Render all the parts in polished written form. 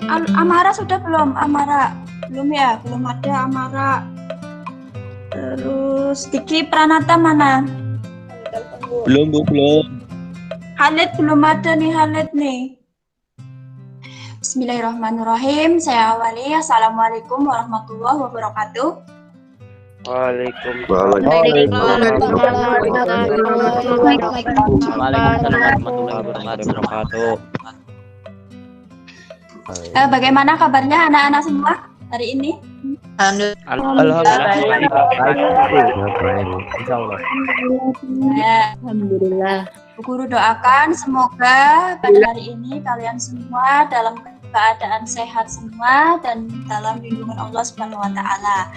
Amara sudah belum? Amara belum ya? Belum ada Amara. Terus Diki Pranata mana? Belum, Bu, belum. Khalid belum ada nih, Khalid nih. Bismillahirrahmanirrahim. Saya awali. Assalamualaikum warahmatullahi wabarakatuh. Waalaikumsalam warahmatullahi wabarakatuh. Bagaimana kabarnya anak-anak semua hari ini? Alhamdulillah. Bu Guru doakan semoga pada hari ini kalian semua dalam keadaan sehat semua dan dalam lindungan Allah Subhanahu wa taala.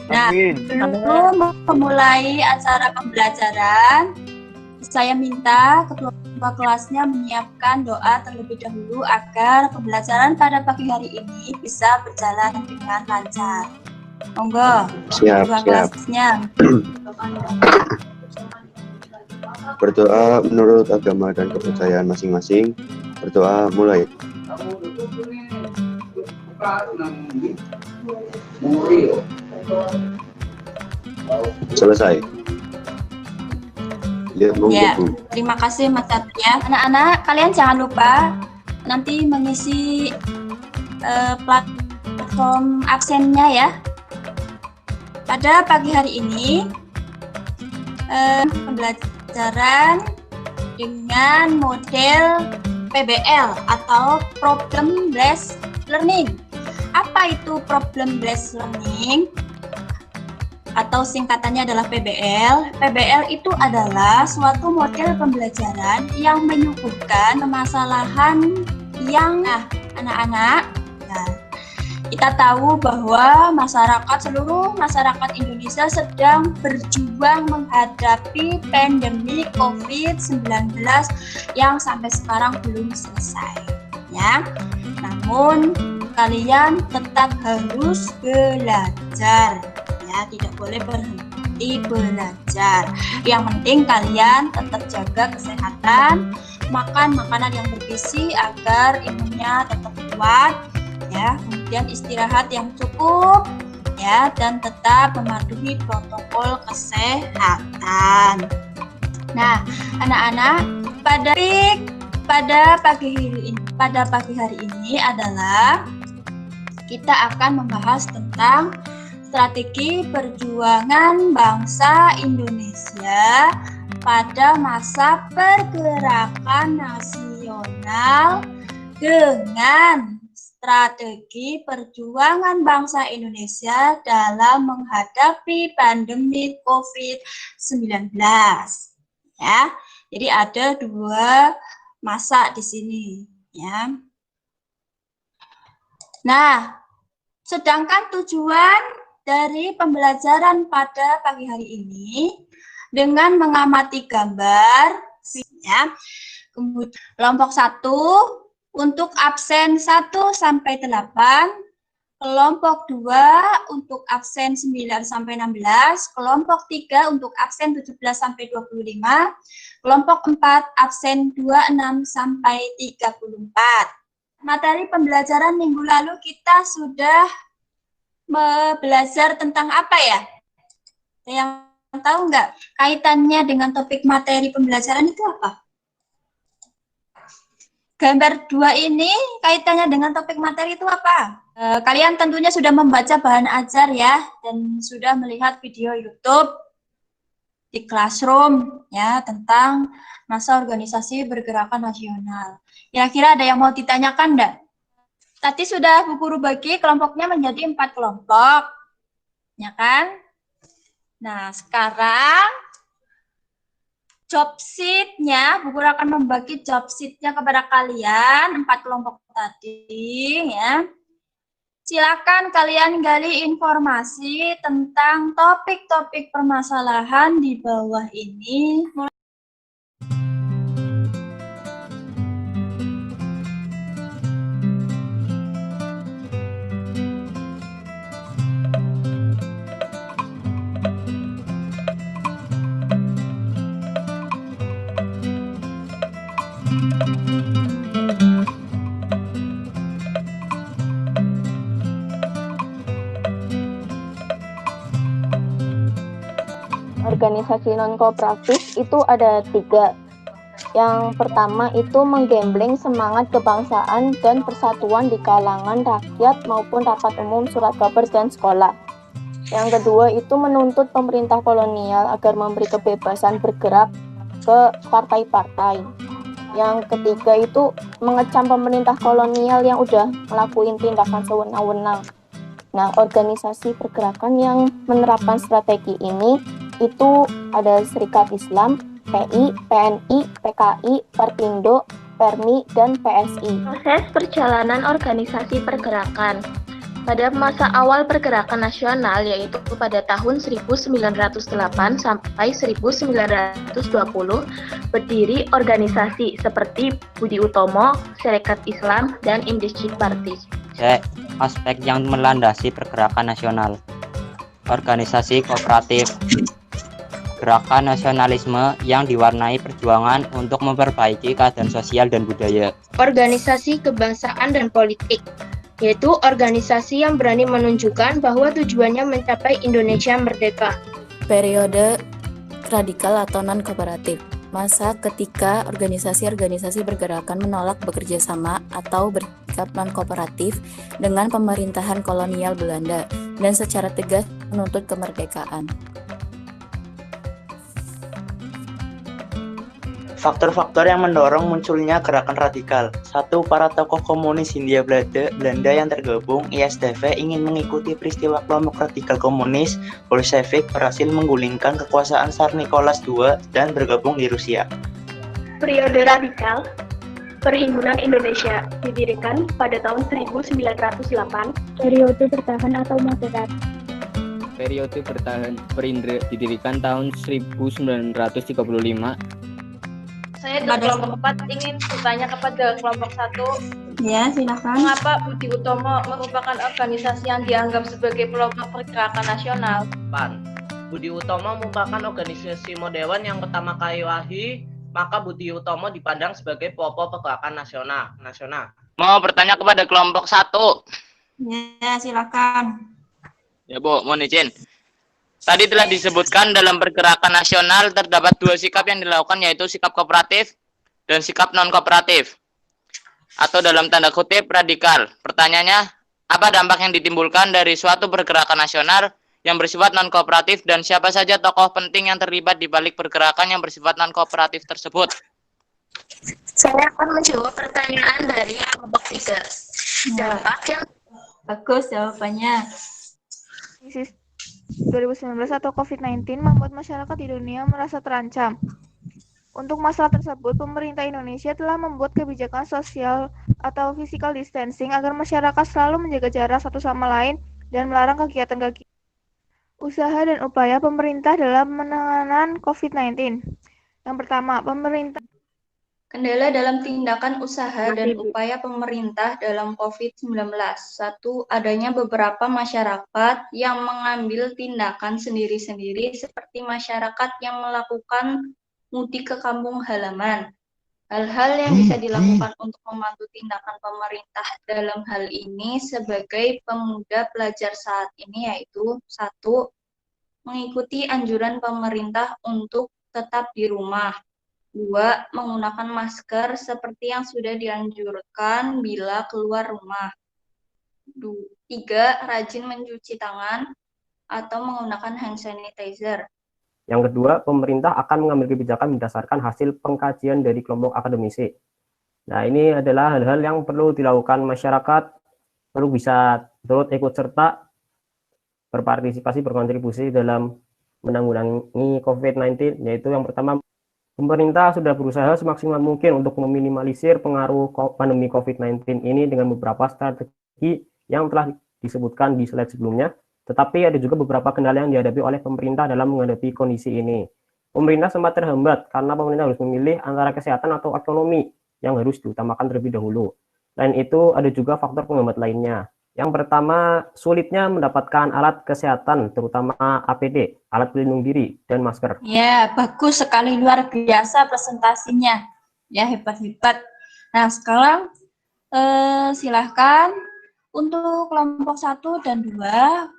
Nah, sebelum memulai acara pembelajaran, saya minta ketua kelasnya menyiapkan doa terlebih dahulu agar pembelajaran pada pagi hari ini bisa berjalan dengan lancar. Monggo, ketua kelasnya. Berdoa menurut agama dan kepercayaan masing-masing. Berdoa mulai. Selesai. Ya, terima kasih Mas Satria. Anak-anak, kalian jangan lupa nanti mengisi platform absennya ya. Pada pagi hari ini pembelajaran dengan model PBL atau Problem Based Learning. Apa itu Problem Based Learning? Atau singkatannya adalah PBL. PBL itu adalah suatu model pembelajaran yang menyuguhkan permasalahan yang anak-anak. Nah, kita tahu bahwa seluruh masyarakat Indonesia sedang berjuang menghadapi pandemi COVID-19 yang sampai sekarang belum selesai. Ya, namun kalian tetap harus belajar. Ya, tidak boleh berhenti belajar. Yang penting kalian tetap jaga kesehatan, makan makanan yang bergizi agar imunnya tetap kuat, ya. Kemudian istirahat yang cukup, ya, dan tetap mematuhi protokol kesehatan. Nah, anak-anak, pada pagi hari ini adalah kita akan membahas tentang strategi perjuangan bangsa Indonesia pada masa pergerakan nasional dengan strategi perjuangan bangsa Indonesia dalam menghadapi pandemi COVID-19. Ya, jadi ada dua masa di sini. Ya. Nah, sedangkan tujuan dari pembelajaran pada pagi hari ini dengan mengamati gambar, ya. Kemudian kelompok 1 untuk absen 1 sampai 8, kelompok 2 untuk absen 9 sampai 16, kelompok 3 untuk absen 17 sampai 25, kelompok 4 absen 26 sampai 34. Materi pembelajaran minggu lalu kita sudah belajar tentang apa ya? Yang tahu nggak kaitannya dengan topik materi pembelajaran itu apa? Gambar 2 ini kaitannya dengan topik materi itu apa? Kalian tentunya sudah membaca bahan ajar ya, dan sudah melihat video YouTube di Classroom ya tentang masa organisasi pergerakan nasional. Kira-kira ada yang mau ditanyakan enggak? Tadi sudah Bu Guru bagi kelompoknya menjadi 4 kelompok, ya kan? Nah, sekarang job sheet-nya, Bu Guru akan membagi job sheet-nya kepada kalian, 4 kelompok tadi, ya. Silakan kalian gali informasi tentang topik-topik permasalahan di bawah ini. organisasi non-kooperatif itu ada 3. Yang pertama itu menggembleng semangat kebangsaan dan persatuan di kalangan rakyat maupun rapat umum, surat kabar, dan sekolah. Yang kedua itu menuntut pemerintah kolonial agar memberi kebebasan bergerak ke partai-partai. Yang ketiga itu mengecam pemerintah kolonial yang udah ngelakuin tindakan sewenang-wenang. Nah, organisasi pergerakan yang menerapkan strategi ini itu ada Serikat Islam, PI, PNI, PKI, Perpindo, Permi, dan PSI. Proses perjalanan organisasi pergerakan. Pada masa awal pergerakan nasional, yaitu pada tahun 1908 sampai 1920, berdiri organisasi seperti Budi Utomo, Serikat Islam, dan Industri Party. Aspek yang melandasi pergerakan nasional. Organisasi kooperatif. Gerakan nasionalisme yang diwarnai perjuangan untuk memperbaiki keadaan sosial dan budaya. Organisasi kebangsaan dan politik, yaitu organisasi yang berani menunjukkan bahwa tujuannya mencapai Indonesia merdeka. Periode radikal atau non-kooperatif, masa ketika organisasi-organisasi pergerakan menolak bekerja sama atau bersikap non-kooperatif dengan pemerintahan kolonial Belanda dan secara tegas menuntut kemerdekaan. Faktor-faktor yang mendorong munculnya gerakan radikal. 1. Para tokoh komunis Hindia Belanda yang tergabung ISDV ingin mengikuti peristiwa kelompok radikal komunis Bolshevik berhasil menggulingkan kekuasaan Tsar Nicholas II dan bergabung di Rusia. Periode radikal. Perhimpunan Indonesia didirikan pada tahun 1908. Periode bertahan atau moderat. Periode bertahan didirikan tahun 1935. Saya dari kelompok 4 ingin bertanya kepada kelompok 1. Ya, silakan. Mengapa Budi Utomo merupakan organisasi yang dianggap sebagai kelompok pergerakan nasional? Budi Utomo merupakan organisasi Dewan yang pertama kali lahir, maka Budi Utomo dipandang sebagai pelopor pergerakan nasional. Mau bertanya kepada kelompok 1. Ya, silakan. Ya, Bu, mohon izin. Tadi telah disebutkan dalam pergerakan nasional terdapat 2 sikap yang dilakukan, yaitu sikap kooperatif dan sikap non-kooperatif, atau dalam tanda kutip radikal. Pertanyaannya, apa dampak yang ditimbulkan dari suatu pergerakan nasional yang bersifat non-kooperatif dan siapa saja tokoh penting yang terlibat di balik pergerakan yang bersifat non-kooperatif tersebut? Saya akan menjawab pertanyaan dari kelompok 3. Dampak yang bagus jawabannya. 2019 atau COVID-19 membuat masyarakat di dunia merasa terancam. Untuk masalah tersebut, pemerintah Indonesia telah membuat kebijakan sosial atau physical distancing agar masyarakat selalu menjaga jarak satu sama lain dan melarang kegiatan-kegiatan. Usaha dan upaya pemerintah dalam penanganan COVID-19. Yang pertama, pemerintah. Kendala dalam tindakan usaha dan upaya pemerintah dalam COVID-19. 1. Adanya beberapa masyarakat yang mengambil tindakan sendiri-sendiri seperti masyarakat yang melakukan mudik ke kampung halaman. Hal-hal yang bisa dilakukan untuk membantu tindakan pemerintah dalam hal ini sebagai pemuda pelajar saat ini yaitu 1. Mengikuti anjuran pemerintah untuk tetap di rumah. 2. Menggunakan masker seperti yang sudah dianjurkan bila keluar rumah. 3. Rajin mencuci tangan atau menggunakan hand sanitizer. Yang kedua, pemerintah akan mengambil kebijakan berdasarkan hasil pengkajian dari kelompok akademisi. Nah, ini adalah hal-hal yang perlu dilakukan masyarakat, perlu bisa turut ikut serta berpartisipasi, berkontribusi dalam menanggulangi COVID-19, yaitu yang pertama, pemerintah sudah berusaha semaksimal mungkin untuk meminimalisir pengaruh pandemi COVID-19 ini dengan beberapa strategi yang telah disebutkan di slide sebelumnya, tetapi ada juga beberapa kendala yang dihadapi oleh pemerintah dalam menghadapi kondisi ini. Pemerintah sempat terhambat karena pemerintah harus memilih antara kesehatan atau ekonomi yang harus diutamakan terlebih dahulu. Selain itu, ada juga faktor penghambat lainnya. Yang pertama, sulitnya mendapatkan alat kesehatan, terutama APD, alat pelindung diri, dan masker. Ya, bagus sekali, luar biasa presentasinya. Ya, hebat-hebat. Nah, sekarang silahkan Untuk kelompok 1 dan 2,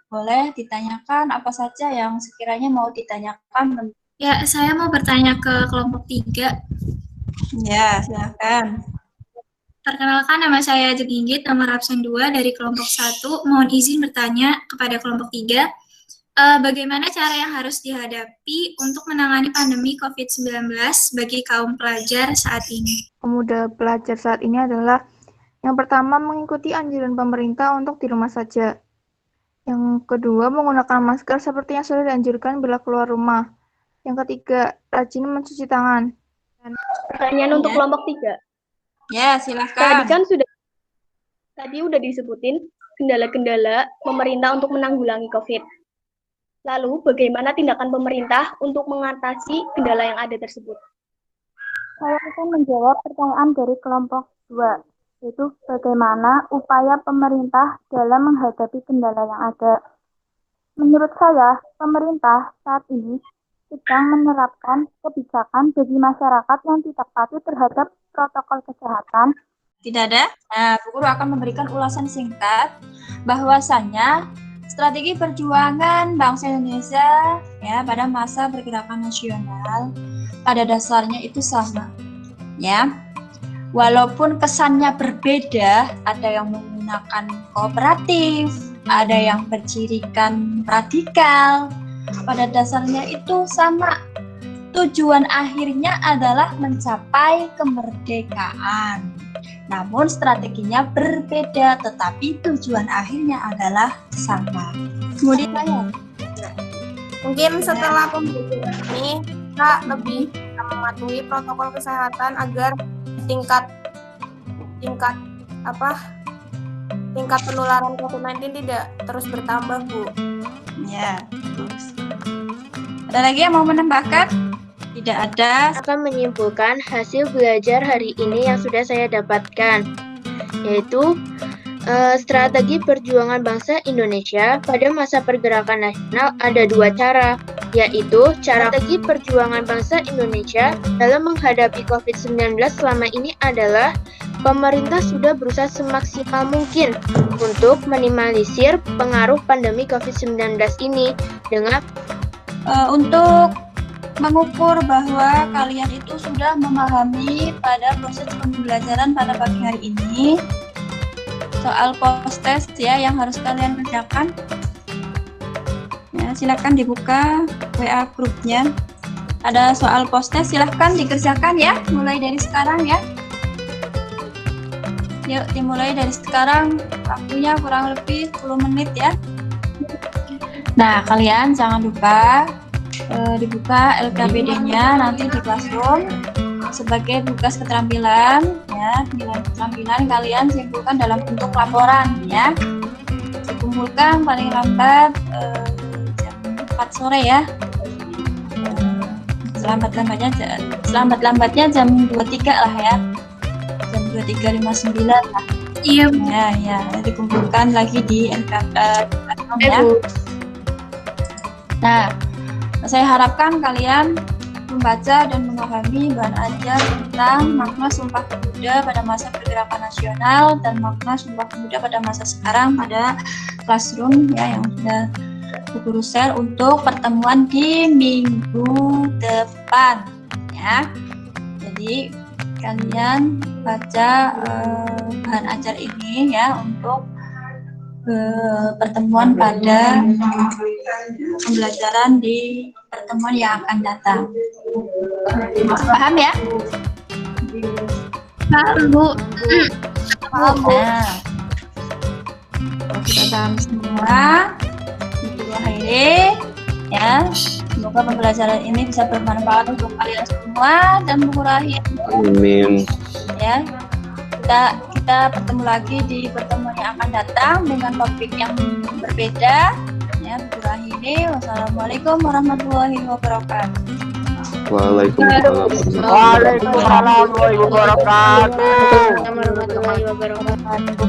boleh ditanyakan apa saja yang sekiranya mau ditanyakan. Ya, saya mau bertanya ke kelompok 3. Ya, silakan. Perkenalkan, nama saya Jenginggit, nomor absen 2 dari kelompok 1. Mohon izin bertanya kepada kelompok 3. Bagaimana cara yang harus dihadapi untuk menangani pandemi COVID-19 bagi kaum pelajar saat ini? Pemuda pelajar saat ini adalah yang pertama, mengikuti anjuran pemerintah untuk di rumah saja. Yang kedua, menggunakan masker seperti yang sudah dianjurkan bila keluar rumah. Yang ketiga, rajin mencuci tangan. Pertanyaan untuk kelompok 3. Ya, silakan. Tadi udah disebutin kendala-kendala pemerintah untuk menanggulangi COVID. Lalu, bagaimana tindakan pemerintah untuk mengatasi kendala yang ada tersebut? Saya akan menjawab pertanyaan dari kelompok 2. Yaitu bagaimana upaya pemerintah dalam menghadapi kendala yang ada. Menurut saya, pemerintah saat ini sedang menerapkan kebijakan bagi masyarakat yang tidak patuh terhadap protokol kesehatan. Tidak ada? Nah, Bu Guru akan memberikan ulasan singkat bahwasannya strategi perjuangan bangsa Indonesia ya pada masa pergerakan nasional pada dasarnya itu sama. Ya. Walaupun kesannya berbeda, ada yang menggunakan kooperatif, ada yang bercirikan radikal, pada dasarnya itu sama. Tujuan akhirnya adalah mencapai kemerdekaan. Namun strateginya berbeda, tetapi tujuan akhirnya adalah sama. Kemudian mungkin setelah pembelajaran ini kita lebih mematuhi protokol kesehatan agar tingkat penularan COVID-19 tidak terus bertambah, Bu. Ya, terus. Ada lagi yang mau menambahkan? Tidak ada. Akan menyimpulkan hasil belajar hari ini yang sudah saya dapatkan, yaitu strategi perjuangan bangsa Indonesia pada masa pergerakan nasional ada 2 cara, yaitu strategi perjuangan bangsa Indonesia dalam menghadapi COVID-19 selama ini adalah pemerintah sudah berusaha semaksimal mungkin untuk minimalisir pengaruh pandemi COVID-19 ini dengan untuk mengukur bahwa kalian itu sudah memahami pada proses pembelajaran pada pagi hari ini. Soal post test ya yang harus kalian kerjakan. Ya, silakan dibuka WA grupnya. Ada soal post test, silahkan dikerjakan ya, mulai dari sekarang ya. Yuk, dimulai dari sekarang, waktunya kurang lebih 10 menit ya. Nah, kalian jangan lupa dibuka LKPD-nya nanti di Classroom sebagai tugas keterampilan ya. Nilai keterampilan kalian simpulkan dalam bentuk laporan ya. Dikumpulkan paling lambat jam 4 sore ya. Selambat-lambatnya jam 23 lah ya. Jam 23.59 lah. Iya, Bu. Ya, dikumpulkan lagi di ya. Nah, saya harapkan kalian membaca dan memahami bahan ajar tentang makna Sumpah Pemuda pada masa pergerakan nasional dan makna Sumpah Pemuda pada masa sekarang pada Classroom ya yang sudah Bu Guru share untuk pertemuan di minggu depan ya. Jadi kalian baca bahan ajar ini ya untuk pertemuan pada pembelajaran di pertemuan yang akan datang. Paham ya? Paham, Bu. Paham. Nah, kita paham semua. Itu akhirnya ya. Semoga pembelajaran ini bisa bermanfaat untuk kalian semua dan mengurangi. Amin. Ya. Kita bertemu lagi di pertemuan yang akan datang dengan topik yang berbeda. Ya, ini. Wassalamualaikum warahmatullahi wabarakatuh. Waalaikumsalam warahmatullahi wabarakatuh.